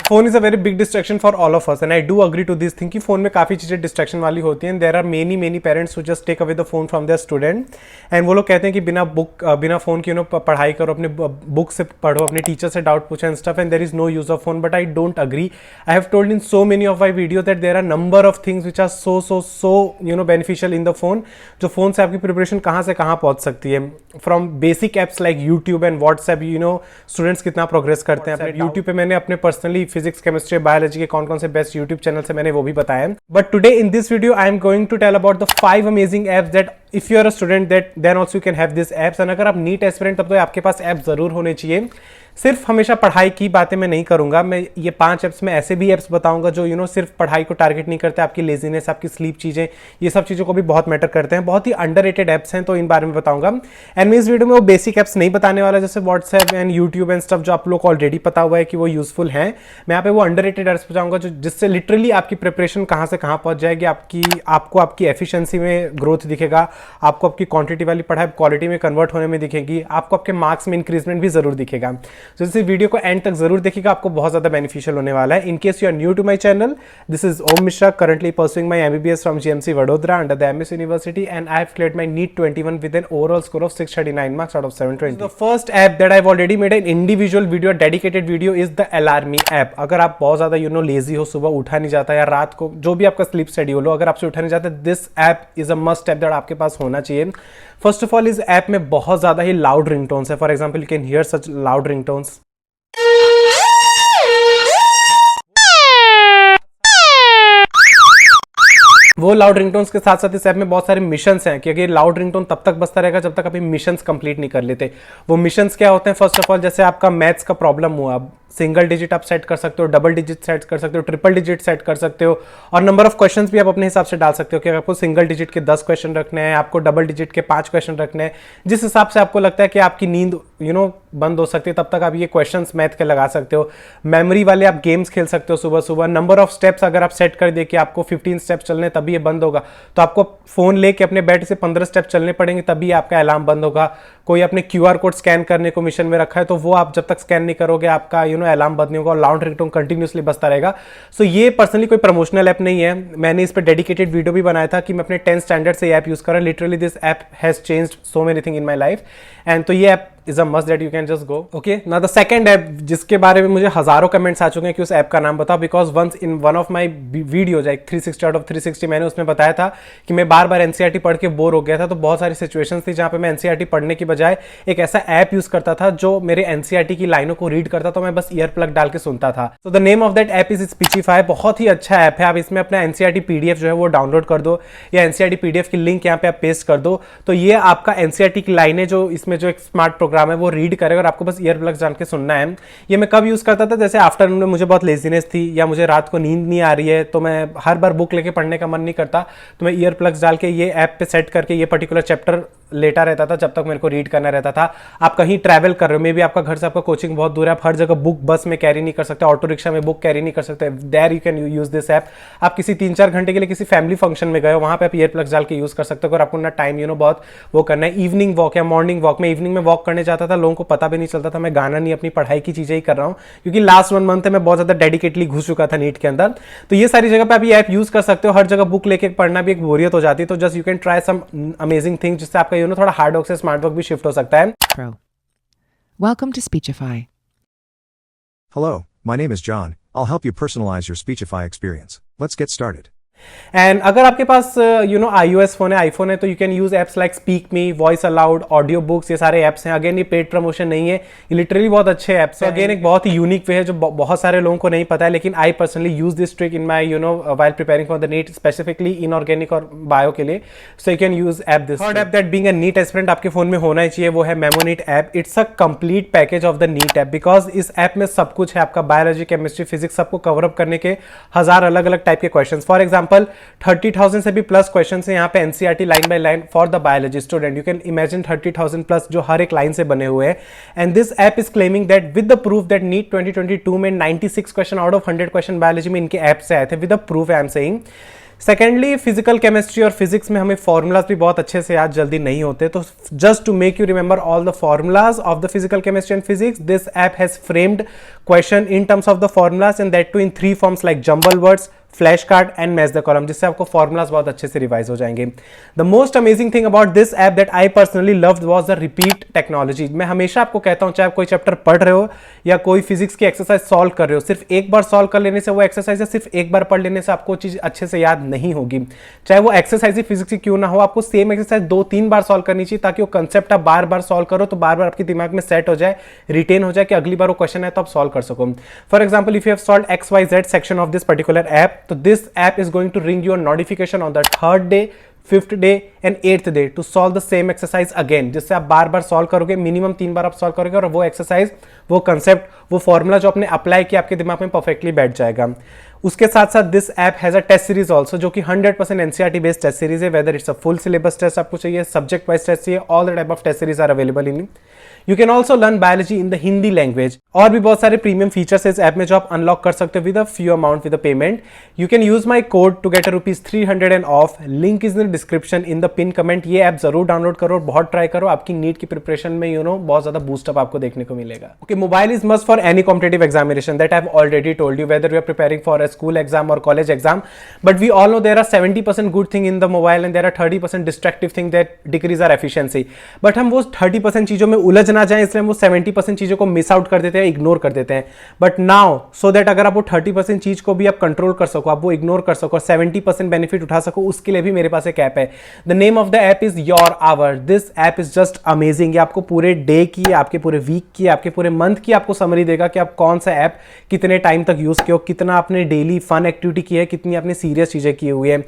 Phone is a very big distraction for all of us and I do agree to this thing कि phone में काफी चीजें distraction वाली होती हैं. There are many parents who just take away the phone from their student and वो लोग कहते हैं कि बिना फोन के पढ़ाई करो, अपने बुक से पढ़ो, अपने टीचर से डाउट पूछो and stuff, and there is no use of phone. But I don't agree. I have told in so many of my video that there are number of things which are so beneficial in the phone. जो phone से आपकी preparation कहाँ से कहाँ पहुंच सकती है. From basic apps like YouTube and WhatsApp, students कितना प्रोग्रेस करते हैं. यूट्यूब पे मैंने अपने पर्सनली फिजिक्स, केमिस्ट्री, बायोलॉजी के कौन से बेस्ट यूट्यूब चैनल से मैंने वो भी बताया. But today in this video I am going to tell about the 5 amazing apps that if you are a student that then also you can have this apps. And अगर आप NEET aspirant तब तो आपके पास app जरूर होने चाहिए. सिर्फ हमेशा पढ़ाई की बातें मैं नहीं करूंगा. मैं ये 5 ऐप्स में ऐसे भी ऐप्स बताऊंगा जो सिर्फ पढ़ाई को टारगेट नहीं करते. आपकी लेजीनेस, आपकी स्लीप चीजें, ये सब चीजों को भी बहुत मैटर करते हैं. बहुत ही अंडररेटेड ऐप्स हैं, तो इन बारे में बताऊंगा. एंड मैं इस वीडियो में वो बेसिक ऐप्स नहीं बताने वाला जैसे WhatsApp and YouTube and stuff जो आप लोग को ऑलरेडी पता हुआ है कि वो यूजफुल हैं. मैं यहाँ पे वो अंडररेटेड ऐप्स बताऊंगा जिससे लिटरली आपकी प्रिपरेशन कहाँ से कहाँ पहुंच जाएगी. आपको आपकी एफिशिएंसी में ग्रोथ दिखेगा, आपको आपकी क्वांटिटी वाली पढ़ाई क्वालिटी में कन्वर्ट होने में दिखेगी, आपको आपके मार्क्स में इंक्रीजमेंट भी जरूर दिखेगा. तो इस वीडियो को एंड तक जरूर देखिएगा, आपको बहुत ज्यादा बेनिफिशियल होने वाला है. In case you are new to my channel, this is Om Mishra, currently pursuing my MBBS from GMC Vadodara under the MS University, and I have cleared my NEET 21 with an overall score of 639 marks out of 720. The first app that I've already made an individual video, dedicated video, is the Alarmy app. अगर आप बहुत ज्यादा lazy हो, सुबह उठा नहीं जाता या रात को जो भी आपका स्लीप शेड्यूल हो, अगर आपसे उठा नहीं जाता, this app is a must app that आपके पास होना चाहिए. फर्स्ट ऑफ ऑल, इस ऐप में बहुत ज्यादा ही लाउड रिंगटोन्स है. For example, you can hear such loud ringtones. वो लाउड रिंगटोन्स के साथ साथ इस ऐप में बहुत सारे मिशंस हैं कि अगर लाउड रिंगटोन तब तक बजता रहेगा जब तक आप मिशंस कंप्लीट नहीं कर लेते. वो मिशंस क्या होते हैं? फर्स्ट ऑफ ऑल, जैसे आपका मैथ्स का प्रॉब्लम हुआ, सिंगल डिजिट आप सेट कर सकते हो, डबल डिजिट सेट कर सकते हो, ट्रिपल डिजिट सेट कर सकते हो, और नंबर ऑफ क्वेश्चंस भी आप अपने हिसाब से डाल सकते हो कि आपको सिंगल डिजिट के 10 क्वेश्चन रखने हैं, आपको डबल डिजिट के 5 क्वेश्चन रखने हैं. जिस हिसाब से आपको लगता है कि आपकी नींद बंद हो सकती है, तब तक आप ये क्वेश्चंस मैथ के लगा सकते हो. मेमोरी वाले आप गेम्स खेल सकते हो सुबह सुबह. नंबर ऑफ स्टेप्स अगर आप सेट कर दे कि आपको 15 स्टेप्स चलने तभी ये बंद होगा, तो आपको फोन लेके अपने बेड से 15 स्टेप चलने पड़ेंगे तभी आपका अलार्म बंद होगा. कोई अपने QR कोड स्कैन करने को मिशन में रखा है, तो वो आप जब तक स्कैन नहीं करोगे आपका अलार्म बंद नहीं होगा और लाउड रिंगटोन कंटिन्यूसली बजता रहेगा. सो ये पर्सनली कोई प्रमोशनल ऐप नहीं है. मैंने इस पर डेडिकेटेड वीडियो भी बनाया था कि मैं अपने 10th स्टैंडर्ड से ऐप यूज कर रहा हूं. Literally this app has changed so many thing in my life, and तो ये app is a must that you can just go. Okay, now the second app जिसके बारे में मुझे हजारों कमेंट्स आ चुके हैं कि उस ऐप का नाम बताओ, because once in one of my videos like 360 out of 360 मैंने उसमें बताया था कि मैं बार बार NCERT पढ़ के बोर हो गया था. तो बहुत सारी सिचुएशंस थी जहाँ पे मैं NCERT पढ़ने की बजाय एक ऐसा ऐप यूज करता था जो मेरे NCERT की लाइनों को रीड करता, तो मैं बस ईयर प्लग डाल के सुनता था. तो the name of that app is Speechify. बहुत ही अच्छा ऐप है. आप इसमें अपना NCERT PDF जो है वो डाउनलोड कर दो, या NCERT PDF की लिंक यहाँ पे आप पेस्ट कर दो, तो ये आपका NCERT की लाइनें जो इसमें जो एक स्मार्ट प्रोग्राम है वो रीड करेगा और आपको बस ईयर प्लग्स डाल के सुनना है. ये मैं कब यूज करता था? जैसे आफ्टरनून में मुझे बहुत लेजीनेस थी या मुझे रात को नींद नहीं आ रही है, तो मैं हर बार बुक लेके पढ़ने का मन नहीं करता, तो मैं ईयर प्लग्स डाल के ये ऐप पे सेट करके ये पर्टिकुलर चैप्टर लेटा रहता था जब तक मेरे को रीड करना रहता था. आप कहीं ट्रैवल कर रहे हो, मे बी आपका घर से आपका कोचिंग बहुत दूर है, आप हर जगह बुक बस में कैरी नहीं कर सकते, ऑटो रिक्शा में बुक कैरी नहीं कर सकते, there you can use this app. आप किसी 3-4 घंटे के लिए किसी फैमिली फंक्शन में गए हो, वहां पे आप ईयर प्लग्स डाल के यूज कर सकते हो. अगर आपको ना टाइम बहुत वो करना है, इवनिंग वॉक या मॉर्निंग वॉक में, इवनिंग में वॉक करने जाता था, लोगों को पता भी नहीं चलता था मैं गाना नहीं अपनी पढ़ाई की चीजें ही कर रहा हूं, क्योंकि लास्ट 1 मंथ मैं बहुत ज्यादा डेडिकेटली घुस चुका था नीट के अंदर. तो ये सारी जगह पे आप ये ऐप यूज कर सकते हो. हर जगह बुक लेके पढ़ना भी एक बोरियत हो जाती है, तो just you can try some amazing thing जिससे आपका थोड़ा हार्ड वर्क से स्मार्ट वर्क भी शिफ्ट हो सकता है. Welcome to Speechify. Hello, my name is John. I'll help you personalize your Speechify experience. Let's get started. And अगर आपके पास iOS फोन है, आईफोन है, तो you can use apps like speak me, voice allowed, audio books. ये सारे apps हैं. Again ये paid promotion नहीं है, ये लिटरली बहुत अच्छे एप्स हैं. अगेन एक बहुत ही यूनिक वे है जो बहुत सारे लोगों को नहीं पता है, लेकिन I personally use this trick in my while preparing for the NEET, specifically inorganic और बायो के लिए. So you can use app this. Third app that being a NEET aspirant आपके फोन में होना ही चाहिए, वो है MemoNEET app. It's a complete package of the NEET app, because इस ऐप में सब कुछ है. आपका बायोलॉजी, केमिस्ट्री, फिजिक्स सबको कवर अप करने के 1000 अलग अलग टाइप के क्वेश्चन. फॉर एग्जाम्पल 30,000 से भी प्लस क्वेश्चन है यहाँ पे NCERT line by line for the biology student. You can imagine 30,000 plus जो हर एक लाइन से बने हुए हैं. And this app is claiming that with the proof that NEET 2022 में 96 question out of 100 question biology में इनके ऐप से आए थे. With the proof I am saying secondly physical chemistry और फिजिक्स में हमें फॉर्मूलाज भी बहुत अच्छे से याद जल्दी नहीं होते, तो just to make you remember all the formulas of the physical chemistry and physics, this app has framed question in terms of the formulas and that too in 3 forms like jumble words, flash card and match the column, जिससे आपको formulas बहुत अच्छे से revise हो जाएंगे। The most amazing thing about this app that I personally loved was the repeat technology. मैं हमेशा आपको कहता हूं, चाहे आप कोई चैप्टर पढ़ रहे हो या कोई फिजिक्स की एक्सरसाइज सॉल्व कर रहे हो, सिर्फ एक बार सॉल्व कर लेने से वो एक्सरसाइज, सिर्फ एक बार पढ़ लेने से आपको चीज अच्छे से याद नहीं होगी। चाहे वो एक्सरसाइज ही फिजिक्स की क्यों ना हो, आपको सेम एक्सरसाइज 2-3 बार सॉल्व करनी चाहिए, ताकि वो कंसेप्ट आप बार बार सॉल्व करो तो बार बार आपके दिमाग में सेट हो जाए, रिटेन हो जाए कि अगली बार वो क्वेश्चन है तो आप सॉल्व कर सको। For example, if you have solved XYZ section of this particular app, तो this app is going to ring you a notification on the 3rd day, 5th day and 8th day to solve the same exercise again, जिससे आप बार बार solve करोगे, minimum 3 बार आप solve करोगे और वो exercise, वो concept, वो फॉर्मूला जो आपने अप्लाई किया आपके दिमाग में परफेक्टली बैठ जाएगा। उसके साथ साथ this app has a test series also, जो कि 100% NCERT बेस्ड टेस्ट सीरीज है। Whether it's a full syllabus test आपको चाहिए, सब्जेक्ट वाइज टेस्ट चाहिए, all the type of test series are available in. You can also learn biology in the Hindi language, और भी बहुत सारे प्रीमियम फीचर्स इस app में जो आप अनलॉक कर सकते हो with a few amount with a payment. You can use my code to get ₹300 and off, link is in description in the pin comment. ये ऐप जरूर डाउनलोड करो, बहुत ट्राई करो, आपकी नीट की प्रिपरेशन में बहुत ज्यादा बूस्टअप आपको देखने को मिलेगा। Okay, mobile is must for any competitive examination, that I have already told you, whether you are preparing for a school exam और college exam, but we all know there are 70% good thing in the mobile and there are 30% distractive thing that decrease our efficiency, but हम वो 30% चीजों में उलझ ना जाएं, इसलिए हम वो 70% चीजों को मिस आउट कर देते हैं, इग्नोर कर देते हैं। बट नाउ सो दैट अगर आप वो 30% चीज को भी आप कंट्रोल कर सको, आप वो इग्नोर कर सको, 70% बेनिफिट उठा सको, उसके लिए भी मेरे पास एक ऐप है। The name of the app is your hour. This app is just amazing. ये आपको पूरे डे की, आपके पूरे वीक की, आपके पूरे मंथ की आपको समरी देगा कि आप कौन सा ऐप कितने टाइम तक यूज किया, कितना आपने डेली फन एक्टिविटी की है, कितनी आपने सीरियस चीजें की हुई है।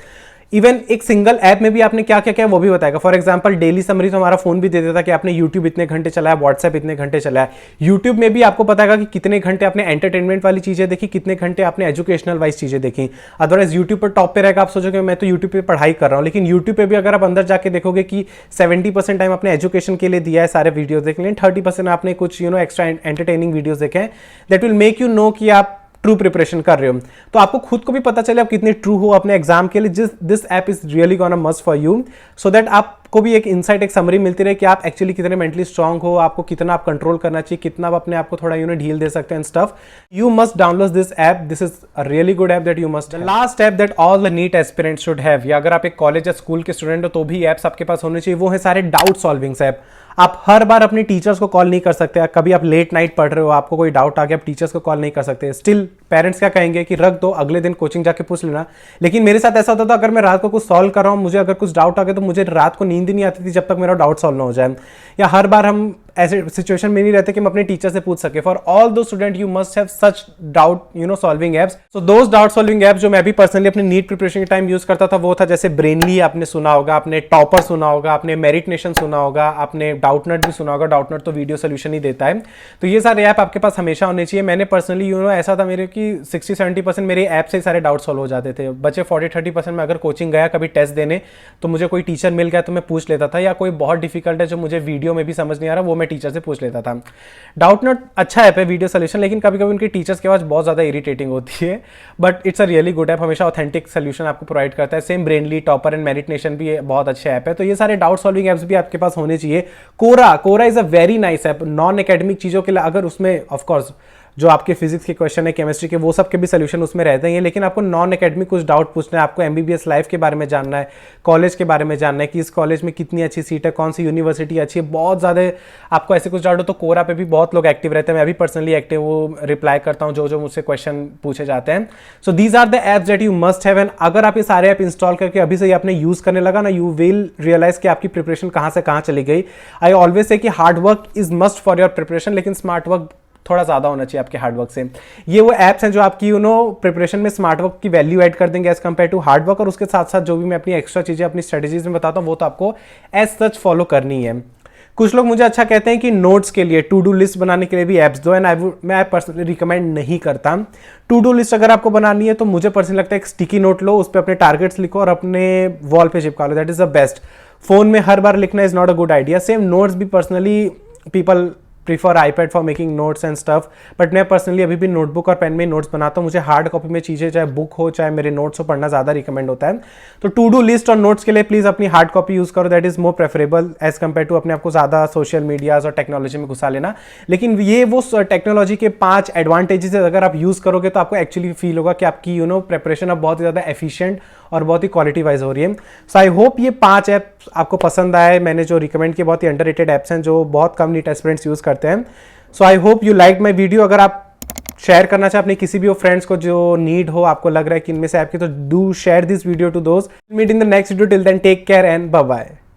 इवन एक सिंगल ऐप में भी आपने क्या क्या किया वो भी बताएगा। फॉर एग्जांपल, डेली समरी तो हमारा फोन भी दे देता कि आपने यूट्यूब इतने घंटे चलाया, व्हाट्सएप इतने घंटे चलाया। यूट्यूब में भी आपको बताएगा कि कितने घंटे आपने एंटरटेनमेंट वाली चीजें देखी, कितने घंटे आपने एजुकेशनल वाइज चीजें देखी। अदरवाइज यूट्यूब पर टॉप पे रहेगा, आप सोचोगे मैं तो यूट्यूब पे पढ़ाई कर रहा हूँ, लेकिन यूट्यूब पे भी अगर आप अंदर जाके देखोगे कि 70% टाइम आपने एजुकेशन के लिए दिया है, सारे वीडियोज देख लें, 30% आपने कुछ एक्स्ट्रा एंटरटेनिंग वीडियोज देखे हैं। That will make you know कि आप ट्रू प्रिपरेशन कर रहे हो, तो आपको खुद को भी पता चले आप कितने ट्रू हो अपने एग्जाम के लिए। This app is really gonna must for you, so that आपको भी एक इनसाइट, एक समरी मिलती रहे कि आप एक्चुअली कितने मेंटली स्ट्रांग हो, आपको कितना आप कंट्रोल करना चाहिए, कितना आप अपने आप को थोड़ा ढील दे सकते हैं stuff. You must download this app, this is a really good app that you must. Last app that all the NEET aspirants should have, या अगर आप एक कॉलेज या स्कूल के स्टूडेंट हो तो भी ऐप्स आपके पास होने चाहिए, वो है सारे डाउट सॉल्विंग्स ऐप। आप हर बार अपने टीचर्स को कॉल नहीं कर सकते, कभी आप लेट नाइट पढ़ रहे हो, आपको कोई डाउट आ गया, आप टीचर्स को कॉल नहीं कर सकते। स्टिल पेरेंट्स क्या कहेंगे कि रख दो, अगले दिन कोचिंग जाके पूछ लेना। लेकिन मेरे साथ ऐसा होता था, अगर मैं रात को कुछ सॉल्व कर रहा हूँ, मुझे अगर कुछ डाउट आ गया तो मुझे रात को नींद ही नहीं आती थी जब तक मेरा डाउट सॉल्व ना हो जाए। या हर बार हम ऐसे सिचुएशन में नहीं रहते कि हम अपने टीचर से पूछ सके। फॉर ऑल दो student you must have such doubt solving apps. So those doubt solving apps जो मैं भी पर्सनली अपने नीट प्रिपरेशन के टाइम यूज करता था, वो था जैसे ब्रेनली आपने सुना होगा, आपने टॉपर सुना होगा, आपने मेरिट नेशन सुना होगा, आपने डाउटनट भी सुना होगा। डाउटनट तो वीडियो सोल्यूशन ही देता है। तो ये सारे ऐप आपके पास हमेशा होने चाहिए। मैंने पर्सनली ऐसा था मेरे कि 60-70% मेरे ऐप से सारे डाउट सॉल्व हो जाते थे। बचे 40-30% में अगर कोचिंग गया कभी टेस्ट देने तो मुझे कोई टीचर मिल गया तो मैं पूछ लेता था, या कोई बहुत डिफिकल्ट है जो मुझे वीडियो में भी समझ नहीं आ रहा वो मैं टीचर से पूछ लेता था। डाउटनट अच्छा ऐप है वीडियो सोल्यूशन, लेकिन कभी कभी उनके टीचर्स की आवाज बहुत ज्यादा इरिटेटिंग होती है, but it's a really good app, हमेशा ऑथेंटिक सोल्यूशन आपको प्रोवाइड करता है। Same Brainly, topper and merit nation भी बहुत अच्छे ऐप है। तो ये सारे डाउट सॉल्विंग ऐप्स भी आपके पास होने चाहिए। Quora is a very nice app non academic चीजों के लिए। अगर उसमें ऑफकोर्स जो आपके फिजिक्स के क्वेश्चन है, केमिस्ट्री के, वो सब के भी सोल्यूशन उसमें रहते हैं, लेकिन आपको नॉन एकेडमिक कुछ डाउट पूछना है, आपको एमबीबीएस लाइफ के बारे में जानना है, कॉलेज के बारे में जानना है कि इस कॉलेज में कितनी अच्छी सीट है, कौन सी यूनिवर्सिटी अच्छी है, बहुत ज़्यादा आपको ऐसे कुछ डाउट हो तो कोरा पे भी बहुत लोग एक्टिव रहते हैं। मैं भी पर्सनली एक्टिव वो रिप्लाई करता हूँ जो मुझसे क्वेश्चन पूछे जाते हैं। So these are the apps that you must have, and अगर आप ये सारे ऐप इंस्टॉल करके अभी से ही आपने यूज करने लगा ना, यू विल रियलाइज कि आपकी प्रिपरेशन कहाँ से कहाँ चली गई। आई ऑलवेज से कि hard work is must for your preparation, लेकिन स्मार्ट वर्क थोड़ा ज्यादा होना चाहिए आपके हार्डवर्क से। ये वो एप्स हैं जो आपकी प्रिपरेशन में स्मार्ट वर्क की वैल्यू ऐड कर देंगे as compare to hard work. और उसके साथ साथ जो भी मैं अपनी एक्स्ट्रा चीजें अपनी स्ट्रेटेजीज में बताता हूँ वो तो आपको एज सच फॉलो करनी है। कुछ लोग मुझे अच्छा कहते हैं कि नोट्स के लिए, टू डू लिस्ट बनाने के लिए भी एप्स दो, एंड मैं पर्सनली रिकमेंड नहीं करता। टू डू लिस्ट अगर आपको बनानी है तो मुझे पर्सनली लगता है एक स्टिकी नोट लो, उस पर अपने टारगेट्स लिखो और अपने वॉल पे चिपका लो, that is the best. Phone में हर बार लिखना is not a good idea. Same notes भी personally people prefer iPad for making notes and stuff, but मैं पर्सनली अभी भी नोटबुक और पेन में नोट्स बनाता हूँ। मुझे हार्ड कॉपी में चीज़ें चाहे बुक हो चाहे मेरे नोट्स हो पढ़ना ज़्यादा रिकमेंड होता है। तो टू डू लिस्ट और नोट्स के लिए प्लीज़ अपनी हार्ड कॉपी यूज़ करो, that is more preferable as compare to अपने आपको ज़्यादा सोशल मीडियाज और टेक्नोलॉजी में घुसा लेना। लेकिन ये वो टेक्नोलॉजी के 5 एडवांटेजेस अगर आप यूज़ करोगे तो आपको एक्चुअली फील होगा कि आपकी प्रेपरेशन अब बहुत ही ज़्यादा एफिशिएंट और बहुत ही क्वालिटी वाइज हो रही है। सो आई होप ये 5 ऐप आपको पसंद आए। मैंने जो रिकमेंड किए बहुत ही अंडररेटेड ऐप्स हैं जो बहुत कम नीट एस्पिरेंट्स यूज़ करते हैं। So I hope you like my video. अगर आप शेयर करना चाहे अपने किसी भी फ्रेंड्स को जो नीड हो, आपको लग रहा है कि इनमें से ऐप की, तो do share this video to दोस्त। Meet in the next video, till then take care and bye bye.